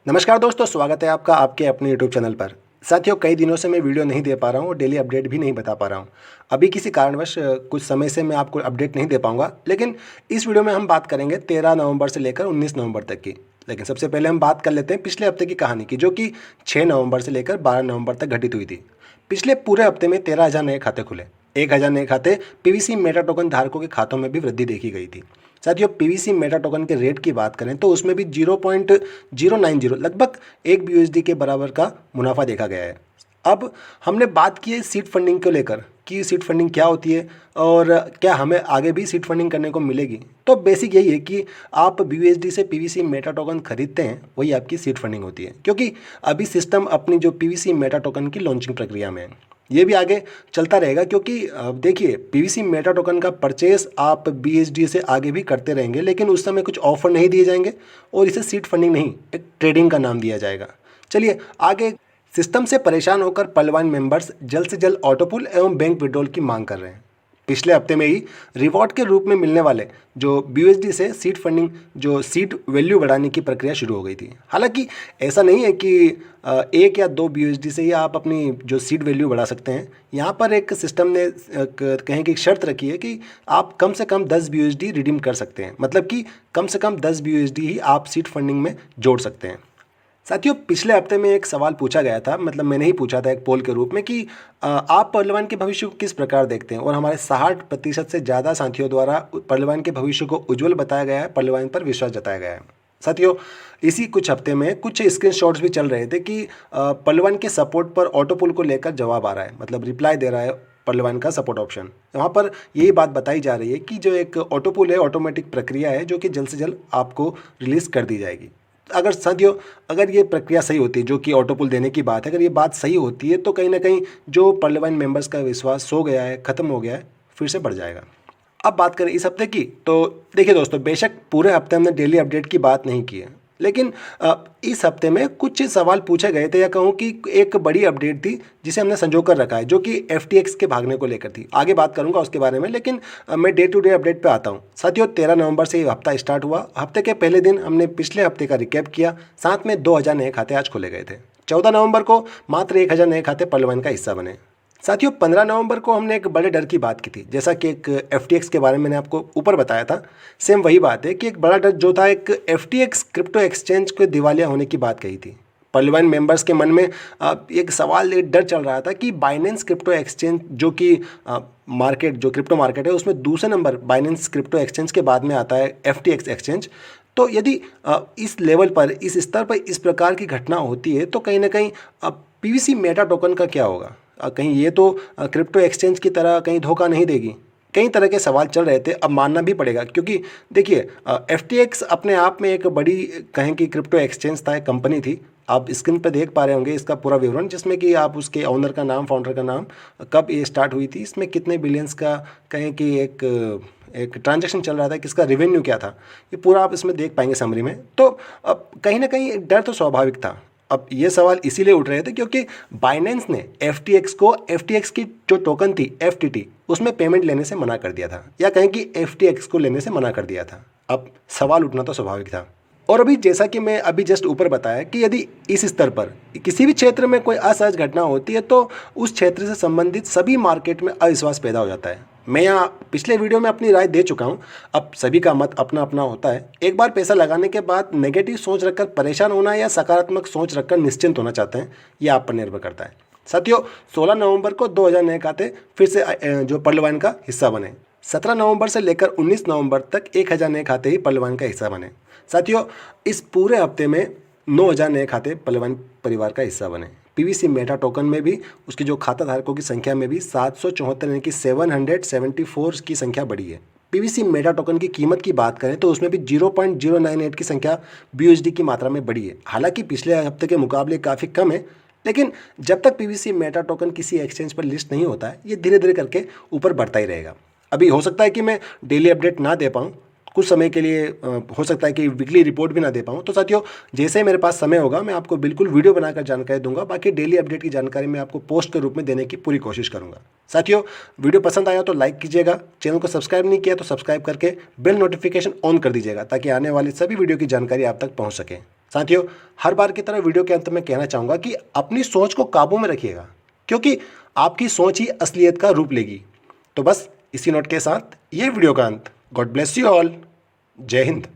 नमस्कार दोस्तों, स्वागत है आपका आपके अपने यूट्यूब चैनल पर। साथियों, कई दिनों से मैं वीडियो नहीं दे पा रहा हूँ और डेली अपडेट भी नहीं बता पा रहा हूँ। अभी किसी कारणवश कुछ समय से मैं आपको अपडेट नहीं दे पाऊँगा, लेकिन इस वीडियो में हम बात करेंगे 13 नवंबर से लेकर 19 नवंबर तक की। लेकिन सबसे पहले हम बात कर लेते हैं पिछले हफ्ते की कहानी की, जो कि 6 नवंबर से लेकर 12 नवंबर तक घटित हुई थी। पिछले पूरे हफ्ते में 13,000 नए खाते खुले। 1,000 नए खाते पीवीसी मेटा टोकन धारकों के खातों में भी वृद्धि देखी गई थी। साथियों, पीवीसी मेटा टोकन के रेट की बात करें तो उसमें भी 0.090 लगभग 1 बीयूएसडी के बराबर का मुनाफा देखा गया है। अब हमने बात की है सीड फंडिंग को लेकर कि सीड फंडिंग क्या होती है और क्या हमें आगे भी सीड फंडिंग करने को मिलेगी। तो बेसिक यही है कि आप बीयूएसडी से पीवीसी मेटा टोकन खरीदते हैं, वही आपकी सीड फंडिंग होती है, क्योंकि अभी सिस्टम अपनी जो पीवीसी मेटा टोकन की लॉन्चिंग प्रक्रिया में है। ये भी आगे चलता रहेगा, क्योंकि देखिए, पीवीसी मेटा टोकन का परचेस आप बीएसडी से आगे भी करते रहेंगे, लेकिन उस समय कुछ ऑफर नहीं दिए जाएंगे और इसे सीड फंडिंग नहीं, एक ट्रेडिंग का नाम दिया जाएगा। चलिए आगे। सिस्टम से परेशान होकर पलवान मेंबर्स जल्द से जल्द ऑटोपुल एवं बैंक विड्रॉल की मांग कर रहे हैं। पिछले हफ्ते में ही रिवॉर्ड के रूप में मिलने वाले जो बीयूएसडी से सीड फंडिंग, जो सीड वैल्यू बढ़ाने की प्रक्रिया शुरू हो गई थी। हालांकि ऐसा नहीं है कि 1 या 2 बीयूएसडी से ही आप अपनी जो सीड वैल्यू बढ़ा सकते हैं। यहाँ पर एक सिस्टम ने कहें कि एक शर्त रखी है कि आप कम से कम 10 बीयूएसडी रिडीम कर सकते हैं, मतलब कि कम से कम 10 बीयूएसडी ही आप सीड फंडिंग में जोड़ सकते हैं। साथियों, पिछले हफ्ते में एक सवाल पूछा गया था, मतलब मैंने ही पूछा था एक पोल के रूप में कि आप पहलवान के भविष्य को किस प्रकार देखते हैं, और हमारे 60% से ज़्यादा साथियों द्वारा पहलवान के भविष्य को उज्जवल बताया गया है, पहलवान पर विश्वास जताया गया है। साथियों, इसी कुछ हफ्ते में कुछ स्क्रीनशॉट्स भी चल रहे थे कि पहलवान के सपोर्ट पर ऑटोपुल को लेकर जवाब आ रहा है, मतलब रिप्लाई दे रहा है पहलवान का सपोर्ट ऑप्शन। वहाँ पर यही बात बताई जा रही है कि जो एक ऑटोपुल है, ऑटोमेटिक प्रक्रिया है, जो कि जल्द से जल्द आपको रिलीज़ कर दी जाएगी। अगर साथियों, अगर ये प्रक्रिया सही होती है, जो कि ऑटोपुल देने की बात है, अगर ये बात सही होती है तो कहीं ना कहीं जो पहलवान मेंबर्स का विश्वास सो गया है, ख़त्म हो गया है, फिर से बढ़ जाएगा। अब बात करें इस हफ्ते की, तो देखिए दोस्तों, बेशक पूरे हफ्ते हमने डेली अपडेट की बात नहीं की है, लेकिन इस हफ्ते में कुछ सवाल पूछे गए थे, या कहूँ कि एक बड़ी अपडेट थी जिसे हमने संजो कर रखा है, जो कि एफटीएक्स के भागने को लेकर थी। आगे बात करूंगा उसके बारे में, लेकिन मैं डे टू डे अपडेट पे आता हूँ। साथियों, 13 नवंबर से ये हफ्ता स्टार्ट हुआ। हफ्ते के पहले दिन हमने पिछले हफ्ते का रिकैप किया, साथ में 2,000 नए खाते आज खोले गए थे। 14 नवंबर को मात्र 1,000 नए खाते पहलवान का हिस्सा बने। साथियों, 15 नवंबर को हमने एक बड़े डर की बात की थी, जैसा कि एक एफटीएक्स के बारे में मैंने आपको ऊपर बताया था। सेम वही बात है कि एक बड़ा डर जो था, एक एफटीएक्स क्रिप्टो एक्सचेंज के दिवालिया होने की बात कही थी। पहलवान मेंबर्स के मन में एक सवाल, एक डर चल रहा था कि बाइनेंस क्रिप्टो एक्सचेंज, जो कि मार्केट, जो क्रिप्टो मार्केट है, उसमें दूसरे नंबर बाइनेंस क्रिप्टो एक्सचेंज के बाद में आता है एफटीएक्स एक्सचेंज। तो यदि इस लेवल पर, इस स्तर पर इस प्रकार की घटना होती है, तो कहीं ना कहीं पीवीसी मेटा टोकन का क्या होगा? कहीं ये तो क्रिप्टो एक्सचेंज की तरह कहीं धोखा नहीं देगी? कई तरह के सवाल चल रहे थे। अब मानना भी पड़ेगा, क्योंकि देखिए, एफटीएक्स अपने आप में एक बड़ी, कहें कि क्रिप्टो एक्सचेंज था, एक कंपनी थी। आप स्क्रीन पर देख पा रहे होंगे इसका पूरा विवरण, जिसमें कि आप उसके ओनर का नाम, फाउंडर का नाम, कब ये स्टार्ट हुई थी, इसमें कितने बिलियंस का, कहें कि एक ट्रांजैक्शन चल रहा था, किसका रेवेन्यू क्या था, ये पूरा आप इसमें देख पाएंगे समरी में। तो अब कहीं ना कहीं डर तो स्वाभाविक था। अब ये सवाल इसीलिए उठ रहे थे क्योंकि बाइनेंस ने एफटीएक्स की जो टोकन थी एफटीटी, उसमें पेमेंट लेने से मना कर दिया था, या कहें कि एफटीएक्स को लेने से मना कर दिया था। अब सवाल उठना तो स्वाभाविक था। और अभी जैसा कि मैं अभी जस्ट ऊपर बताया कि यदि इस स्तर पर किसी भी क्षेत्र में कोई असहज घटना होती है, तो उस क्षेत्र से संबंधित सभी मार्केट में अविश्वास पैदा हो जाता है। मैं यहाँ पिछले वीडियो में अपनी राय दे चुका हूँ। अब सभी का मत अपना अपना होता है। एक बार पैसा लगाने के बाद नेगेटिव सोच रखकर परेशान होना या सकारात्मक सोच रखकर निश्चिंत होना चाहते हैं, ये आप पर निर्भर करता है। साथियों, 16 नवंबर को 2,000 नए खाते फिर से जो पहलवान का हिस्सा बने। 17 नवंबर से लेकर 19 नवंबर तक 1,000 नए खाते ही पहलवान का हिस्सा बने। साथियों, इस पूरे हफ्ते में 9,000 नए खाते पहलवान परिवार का हिस्सा बने। पीवीसी मेटा टोकन में भी उसकी जो खाता धारकों की संख्या में भी 774 यानी कि 774 की संख्या बढ़ी है। पीवीसी मेटा टोकन की कीमत की बात करें तो उसमें भी 0.098 की संख्या बीयूएसडी की मात्रा में बढ़ी है। हालांकि पिछले हफ्ते के मुकाबले काफ़ी कम है, लेकिन जब तक पीवीसी मेटा टोकन किसी एक्सचेंज पर लिस्ट नहीं होता है, ये धीरे धीरे करके ऊपर बढ़ता ही रहेगा। अभी हो सकता है कि मैं डेली अपडेट ना दे पाऊँ, कुछ समय के लिए हो सकता है कि वीकली रिपोर्ट भी ना दे पाऊँ। तो साथियों, जैसे ही मेरे पास समय होगा मैं आपको बिल्कुल वीडियो बनाकर जानकारी दूंगा। बाकी डेली अपडेट की जानकारी मैं आपको पोस्ट के रूप में देने की पूरी कोशिश करूंगा। साथियों, वीडियो पसंद आया तो लाइक कीजिएगा, चैनल को सब्सक्राइब नहीं किया तो सब्सक्राइब करके बेल नोटिफिकेशन ऑन कर दीजिएगा, ताकि आने वाली सभी वीडियो की जानकारी आप तक पहुँच सके। साथियों, हर बार की तरह वीडियो के अंत में कहना चाहूँगा कि अपनी सोच को काबू में रखिएगा, क्योंकि आपकी सोच ही असलियत का रूप लेगी। तो बस इसी नोट के साथ ये वीडियो का अंत। God bless you all. जय हिंद।